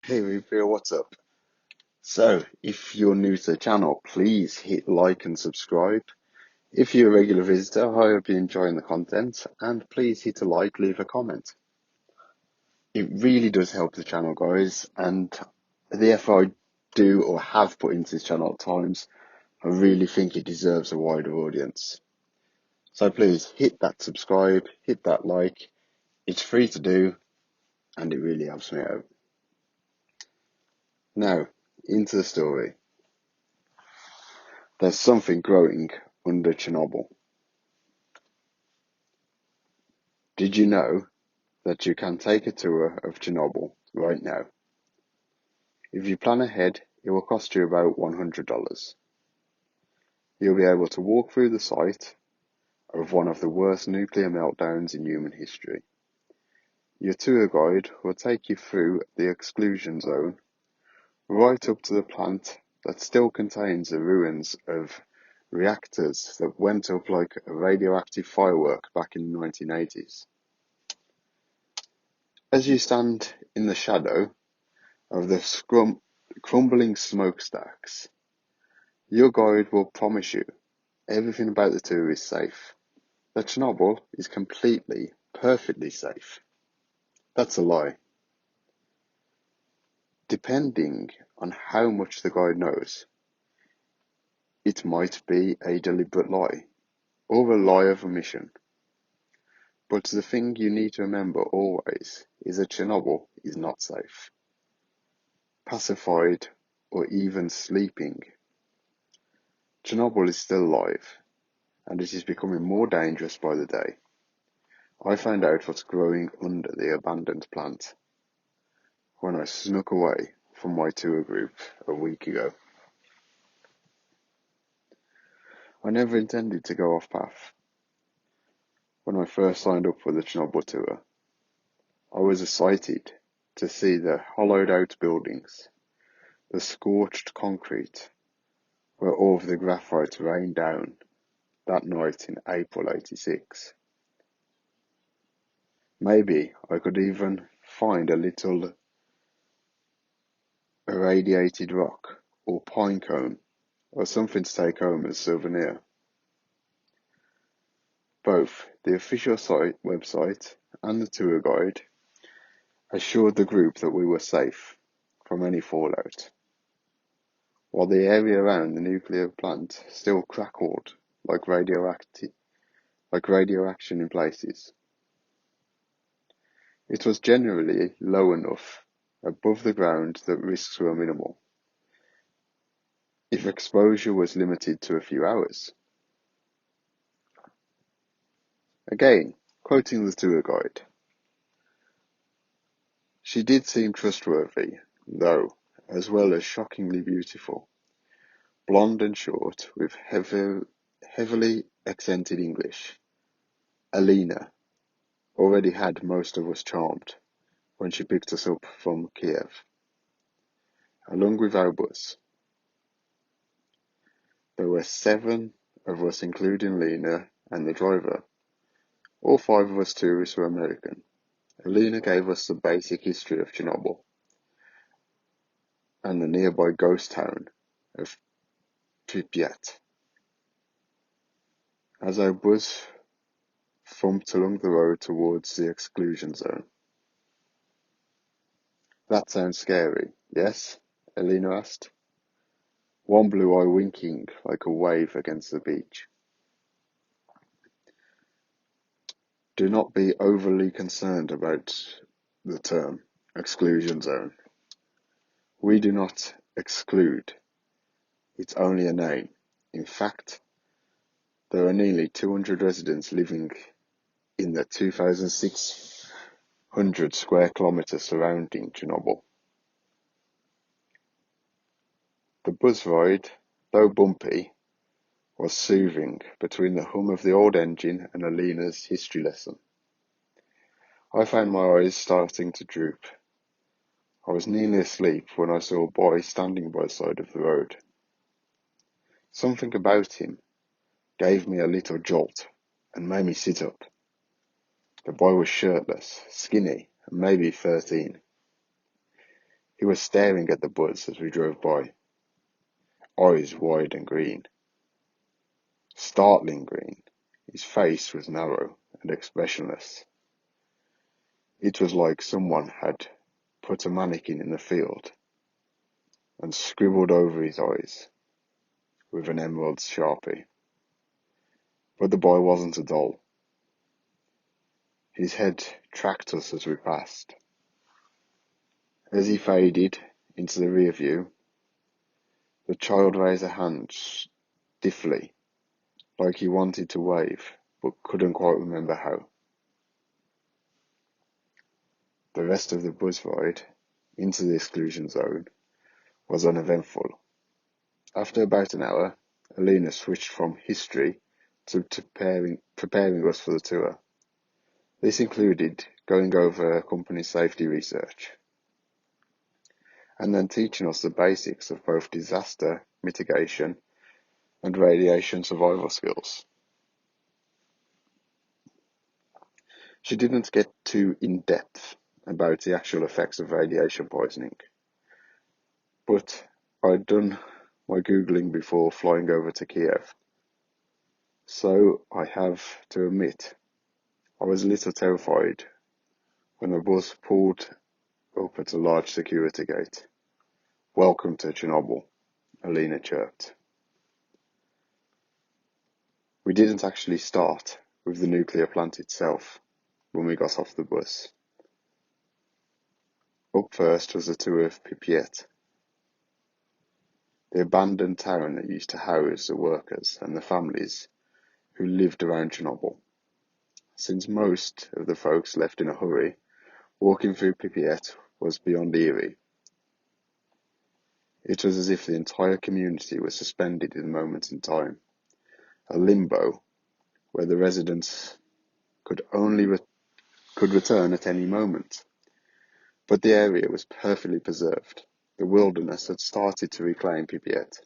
Hey Rupert, what's up? So, if you're new to the channel, please hit like and subscribe. If you're a regular visitor, I hope you're enjoying the content, and please hit a like, leave a comment. It really does help the channel, guys, and the effort I do or have put into this channel at times, I really think it deserves a wider audience. So please hit that subscribe, hit that like. It's free to do, and it really helps me out. Now, into the story. There's something growing under Chernobyl. Did you know that you can take a tour of Chernobyl right now? If you plan ahead, it will cost you about $100. You'll be able to walk through the site of one of the worst nuclear meltdowns in human history. Your tour guide will take you through the exclusion zone, right up to the plant that still contains the ruins of reactors that went up like a radioactive firework back in the 1980s. As you stand in the shadow of the crumbling smokestacks, your guide will promise you everything about the tour is safe. That Chernobyl is completely, perfectly safe. That's a lie. Depending on how much the guide knows, it might be a deliberate lie, or a lie of omission. But the thing you need to remember always is that Chernobyl is not safe, pacified, or even sleeping. Chernobyl is still alive, and it is becoming more dangerous by the day. I found out what's growing under the abandoned plant when I snuck away from my tour group a week ago. I never intended to go off path. When I first signed up for the Chernobyl tour, I was excited to see the hollowed out buildings, the scorched concrete, where all of the graphite rained down that night in April '86. Maybe I could even find a little irradiated rock or pine cone or something to take home as a souvenir. Both the official website and the tour guide assured the group that we were safe from any fallout, while the area around the nuclear plant still crackled like radioaction in places. It was generally low enough above the ground that risks were minimal, if exposure was limited to a few hours. Again, quoting the tour guide, she did seem trustworthy, though, as well as shockingly beautiful. Blonde and short, with heavily accented English. Alina already had most of us charmed when she picked us up from Kiev, along with our bus. There were 7 of us, including Lena and the driver. All 5 of us tourists were American. Alina gave us the basic history of Chernobyl and the nearby ghost town of Pripyat. As our bus thumped along the road towards the exclusion zone. That sounds scary, yes? Alina asked, one blue eye winking like a wave against the beach. Do not be overly concerned about the term exclusion zone. We do not exclude. It's only a name. In fact, there are nearly 200 residents living in the 2,600 square kilometers surrounding Chernobyl. The bus ride, though bumpy, was soothing between the hum of the old engine and Alina's history lesson. I found my eyes starting to droop. I was nearly asleep when I saw a boy standing by the side of the road. Something about him gave me a little jolt and made me sit up. The boy was shirtless, skinny, and maybe 13. He was staring at the bus as we drove by, eyes wide and green, startling green. His face was narrow and expressionless. It was like someone had put a mannequin in the field and scribbled over his eyes with an emerald sharpie. But the boy wasn't a doll. His head tracked us as we passed. As he faded into the rear view, the child raised a hand stiffly, like he wanted to wave, but couldn't quite remember how. The rest of the bus ride into the exclusion zone was uneventful. After about an hour, Alina switched from history to preparing us for the tour. This included going over company safety research and then teaching us the basics of both disaster mitigation and radiation survival skills. She didn't get too in-depth about the actual effects of radiation poisoning, but I'd done my Googling before flying over to Kiev, so I have to admit I was a little terrified when the bus pulled up at a large security gate. "Welcome to Chernobyl," Alina chirped. We didn't actually start with the nuclear plant itself when we got off the bus. Up first was a tour of Pripyat, the abandoned town that used to house the workers and the families who lived around Chernobyl. Since most of the folks left in a hurry, walking through Pripyat was beyond eerie. It was as if the entire community was suspended in a moment in time, a limbo where the residents could return at any moment. But the area was perfectly preserved. The wilderness had started to reclaim Pripyat.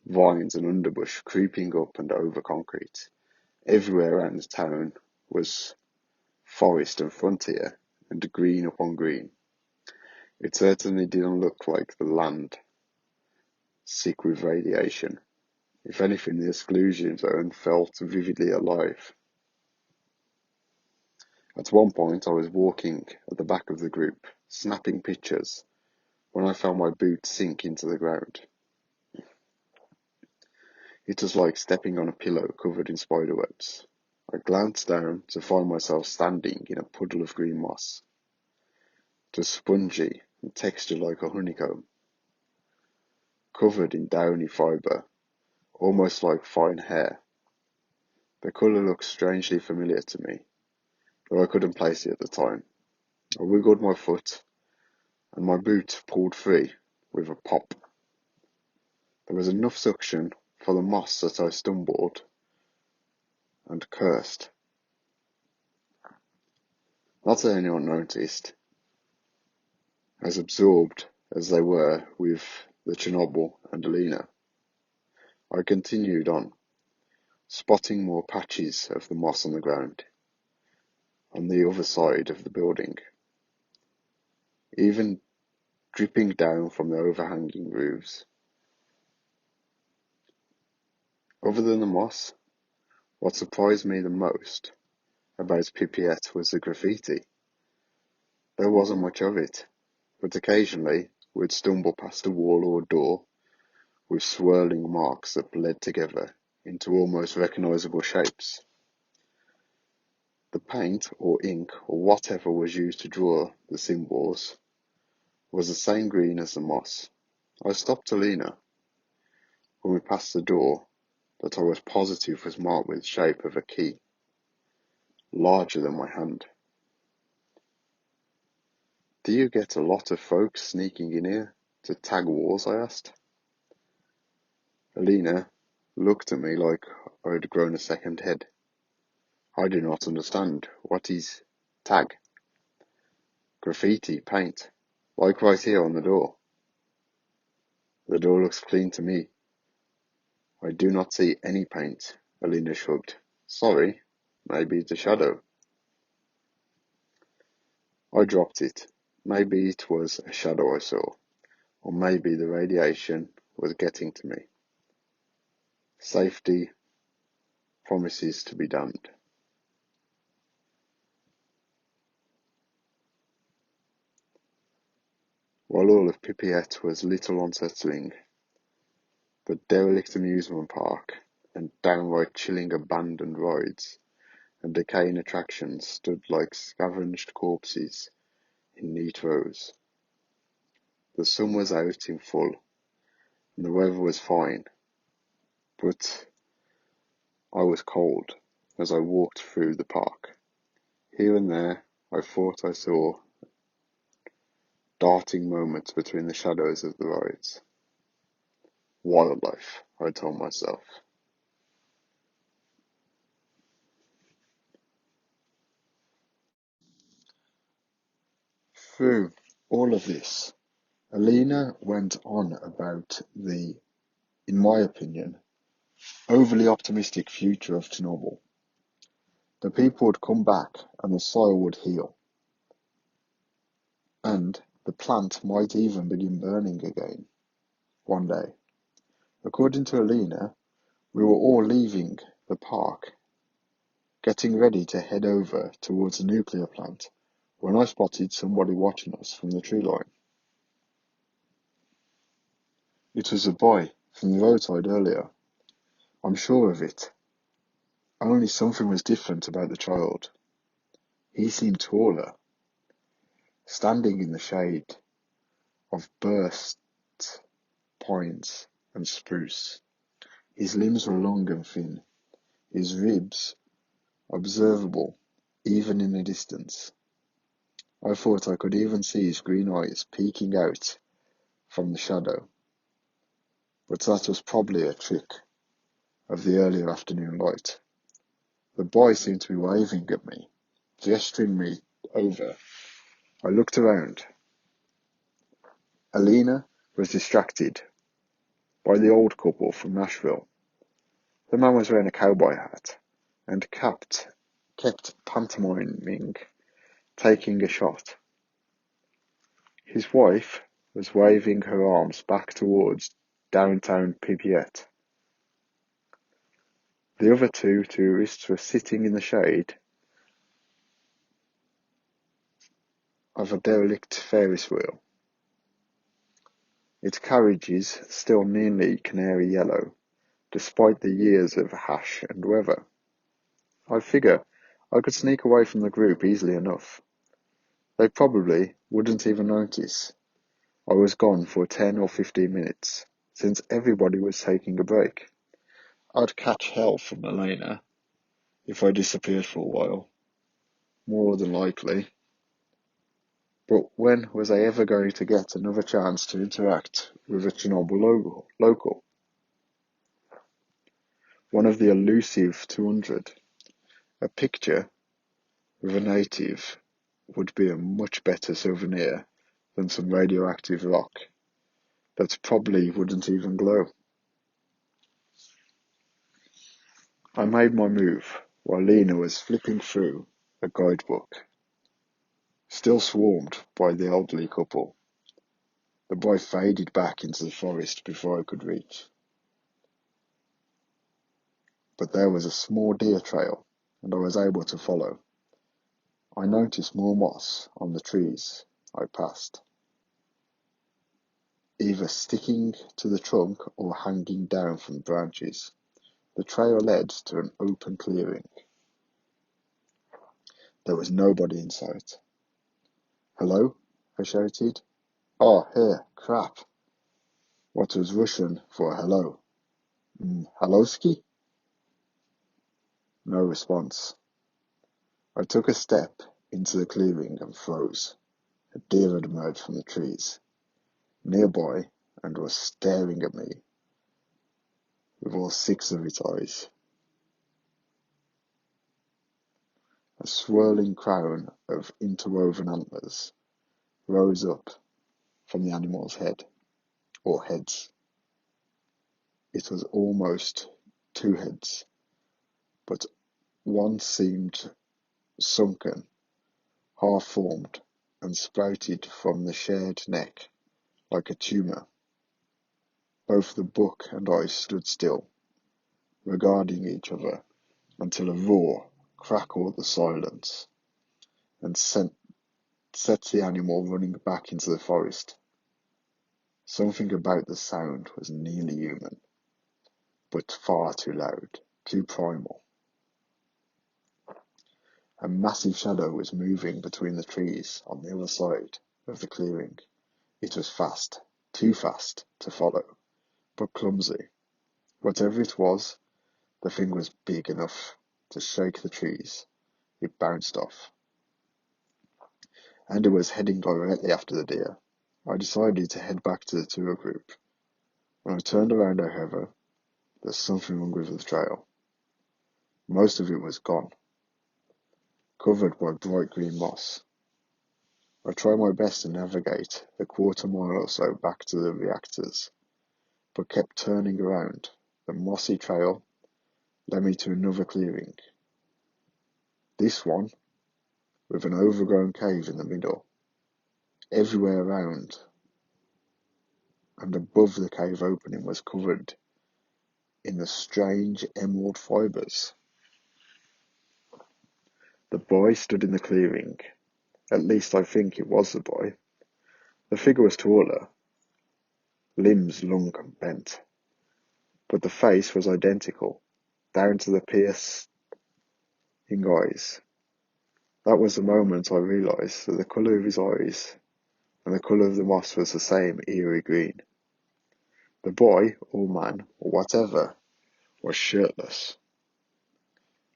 Vines and underbush creeping up and over concrete. Everywhere around the town was forest and frontier, and green upon green. It certainly didn't look like the land sick with radiation. If anything, the exclusion zone felt vividly alive. At one point, I was walking at the back of the group, snapping pictures, when I felt my boot sink into the ground. It was like stepping on a pillow covered in spiderwebs. I glanced down to find myself standing in a puddle of green moss. It was spongy and textured like a honeycomb, covered in downy fibre, almost like fine hair. The colour looked strangely familiar to me, though I couldn't place it at the time. I wiggled my foot, and my boot pulled free with a pop. There was enough suction for the moss that I stumbled and cursed. Not that anyone noticed, as absorbed as they were with the Chernobyl and Alina. I continued on, spotting more patches of the moss on the ground, on the other side of the building, even dripping down from the overhanging roofs. Other than the moss, what surprised me the most about Pripyat was the graffiti. There wasn't much of it, but occasionally we'd stumble past a wall or a door with swirling marks that bled together into almost recognizable shapes. The paint or ink or whatever was used to draw the symbols was the same green as the moss. I stopped Alina when we passed the door that I was positive was marked with the shape of a key, larger than my hand. "Do you get a lot of folks sneaking in here to tag walls?" I asked. Alina looked at me like I had grown a second head. "I do not understand. What is tag?" "Graffiti, paint, like right here on the door." "The door looks clean to me." "I do not see any paint," Alina shrugged. "Sorry, maybe it's a shadow." I dropped it Maybe it was a shadow I saw, or maybe the radiation was getting to me. Safety promises to be damned. While all of Pippiette was little unsettling, the derelict amusement park and downright chilling abandoned rides and decaying attractions stood like scavenged corpses in neat rows. The sun was out in full, and the weather was fine, but I was cold as I walked through the park. Here and there I thought I saw darting moments between the shadows of the rides. Wildlife, I told myself. Through all of this, Alina went on about the, in my opinion, overly optimistic future of Chernobyl. The people would come back and the soil would heal, and the plant might even begin burning again one day. According to Alina, we were all leaving the park, getting ready to head over towards the nuclear plant, when I spotted somebody watching us from the tree line. It was a boy from the roadside earlier. I'm sure of it. Only something was different about the child. He seemed taller, standing in the shade of burst pines and spruce. His limbs were long and thin, his ribs observable even in the distance. I thought I could even see his green eyes peeking out from the shadow, but that was probably a trick of the earlier afternoon light. The boy seemed to be waving at me, gesturing me over. I looked around. Alina was distracted by the old couple from Nashville. The man was wearing a cowboy hat and kept pantomiming, taking a shot. His wife was waving her arms back towards downtown Pippiette. The other two tourists were sitting in the shade of a derelict Ferris wheel, its carriages still nearly canary yellow, despite the years of hash and weather. I figure I could sneak away from the group easily enough. They probably wouldn't even notice I was gone for 10 or 15 minutes, since everybody was taking a break. I'd catch hell from Elena if I disappeared for a while, more than likely. But when was I ever going to get another chance to interact with a Chernobyl local? One of the elusive 200. A picture with a native would be a much better souvenir than some radioactive rock that probably wouldn't even glow. I made my move while Lena was flipping through a guidebook, still swarmed by the elderly couple. The boy faded back into the forest before I could reach. But there was a small deer trail, and I was able to follow. I noticed more moss on the trees I passed, either sticking to the trunk or hanging down from branches. The trail led to an open clearing. There was nobody in sight. "Hello?" I shouted. "Oh, here, crap." What was Russian for hello? Hallowski? No response. I took a step into the clearing and froze. A deer had emerged from the trees nearby and was staring at me with all six of its eyes. A swirling crown of interwoven antlers rose up from the animal's head, or heads. It was almost two heads, but one seemed sunken, half-formed, and sprouted from the shared neck like a tumour. Both the book and I stood still, regarding each other until a roar crackled the silence and set the animal running back into the forest. Something about the sound was nearly human, but far too loud, too primal. A massive shadow was moving between the trees on the other side of the clearing. It was fast, too fast to follow, but clumsy. Whatever it was, the thing was big enough to shake the trees. It bounced off, and it was heading directly after the deer. I decided to head back to the tour group. When I turned around, however, there's something wrong with the trail. Most of it was gone, covered by bright green moss. I tried my best to navigate the quarter-mile or so back to the reactors, but kept turning around. The mossy trail led me to another clearing. This one, with an overgrown cave in the middle. Everywhere around and above the cave opening was covered in the strange emerald fibres. The boy stood in the clearing. At least I think it was the boy. The figure was taller, limbs long and bent, but the face was identical, down to the piercing eyes. That was the moment I realised that the colour of his eyes and the colour of the moss was the same eerie green. The boy, or man, or whatever, was shirtless.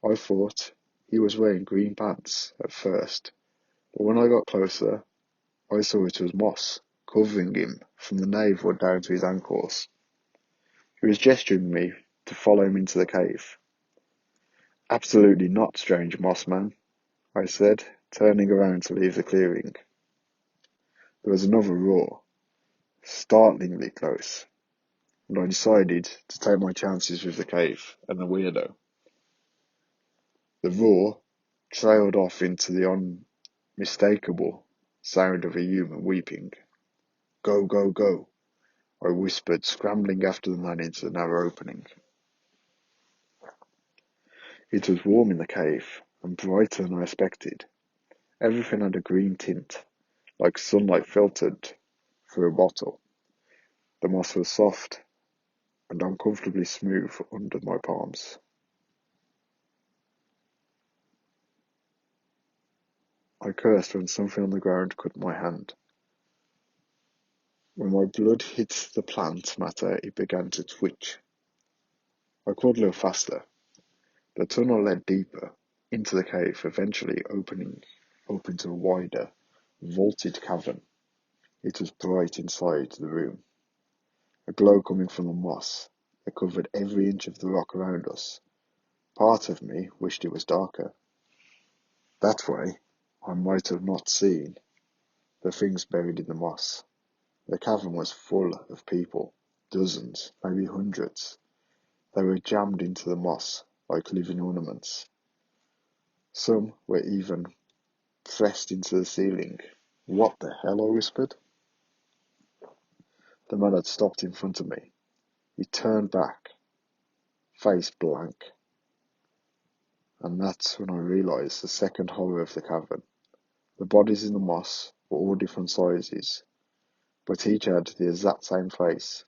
I thought he was wearing green pants at first, but when I got closer, I saw it was moss, covering him from the navel down to his ankles. He was gesturing me to follow him into the cave. "Absolutely not, strange moss man," I said, turning around to leave the clearing. There was another roar, startlingly close, and I decided to take my chances with the cave and the weirdo. The roar trailed off into the unmistakable sound of a human weeping. "Go, go, go," I whispered, scrambling after the man into the narrow opening. It was warm in the cave, and brighter than I expected. Everything had a green tint, like sunlight filtered through a bottle. The moss was soft and uncomfortably smooth under my palms. I cursed when something on the ground cut my hand. When my blood hit the plant matter, it began to twitch. I crawled a little faster. The tunnel led deeper into the cave, eventually opening up into a wider, vaulted cavern. It was bright inside the room, a glow coming from the moss that covered every inch of the rock around us. Part of me wished it was darker. That way, I might have not seen the things buried in the moss. The cavern was full of people, dozens, maybe hundreds. They were jammed into the moss like living ornaments. Some were even pressed into the ceiling. "What the hell?" I whispered. The man had stopped in front of me. He turned back, face blank. And that's when I realised the second horror of the cavern. The bodies in the moss were all different sizes, but each had the exact same face.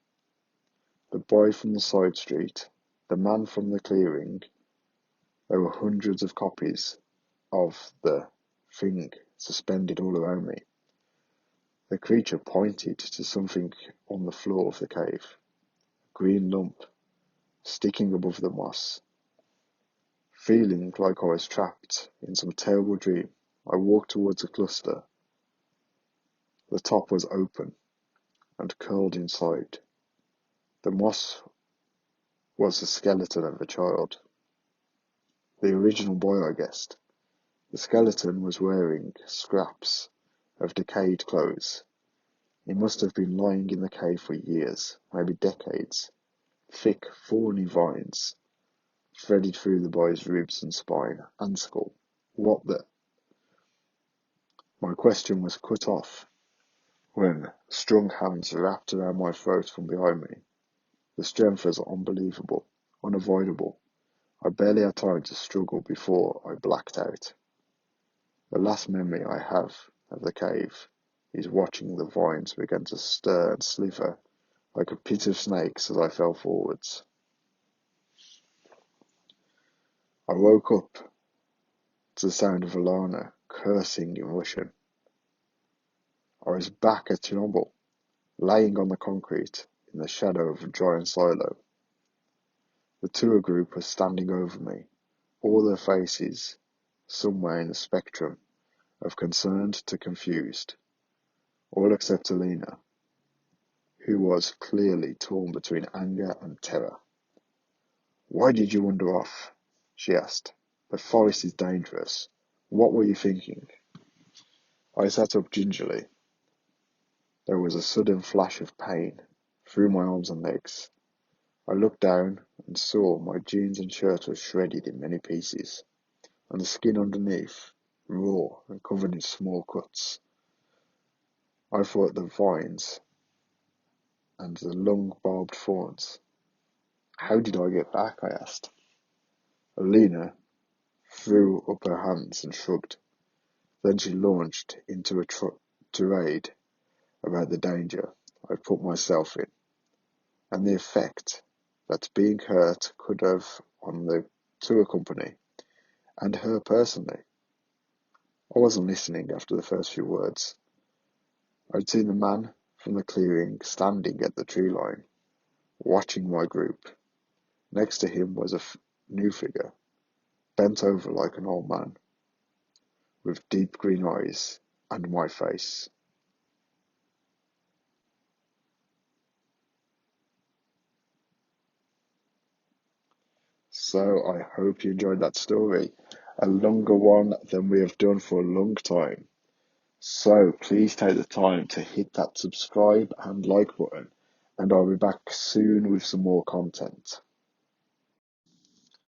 The boy from the side street, the man from the clearing. There were hundreds of copies of the thing suspended all around me. The creature pointed to something on the floor of the cave, a green lump sticking above the moss. Feeling like I was trapped in some terrible dream, I walked towards a cluster. The top was open and curled inside. The moss was the skeleton of a child. The original boy, I guessed. The skeleton was wearing scraps of decayed clothes. He must have been lying in the cave for years, maybe decades. Thick, thorny vines threaded through the boy's ribs and spine and skull. What the... My question was cut off when strong hands wrapped around my throat from behind me. The strength was unbelievable, unavoidable. I barely had time to struggle before I blacked out. The last memory I have of the cave is watching the vines begin to stir and slither like a pit of snakes as I fell forwards. I woke up to the sound of Alana cursing in Russian. I was back at Chernobyl, laying on the concrete in the shadow of a giant silo. The tour group was standing over me, all their faces somewhere in the spectrum of concerned to confused, all except Alina, who was clearly torn between anger and terror. "Why did you wander off?" she asked. "The forest is dangerous. What were you thinking?" I sat up gingerly. There was a sudden flash of pain through my arms and legs. I looked down and saw my jeans and shirt were shredded in many pieces, and the skin underneath raw and covered in small cuts. I thought the vines and the long barbed thorns. "How did I get back?" I asked. Alina threw up her hands and shrugged. Then she launched into a tirade about the danger I'd put myself in, and the effect that being hurt could have on the tour company and her personally. I wasn't listening after the first few words. I'd seen the man from the clearing standing at the tree line, watching my group. Next to him was a new figure, bent over like an old man, with deep green eyes and my face. So I hope you enjoyed that story. A longer one than we have done for a long time. So please take the time to hit that subscribe and like button, and I'll be back soon with some more content.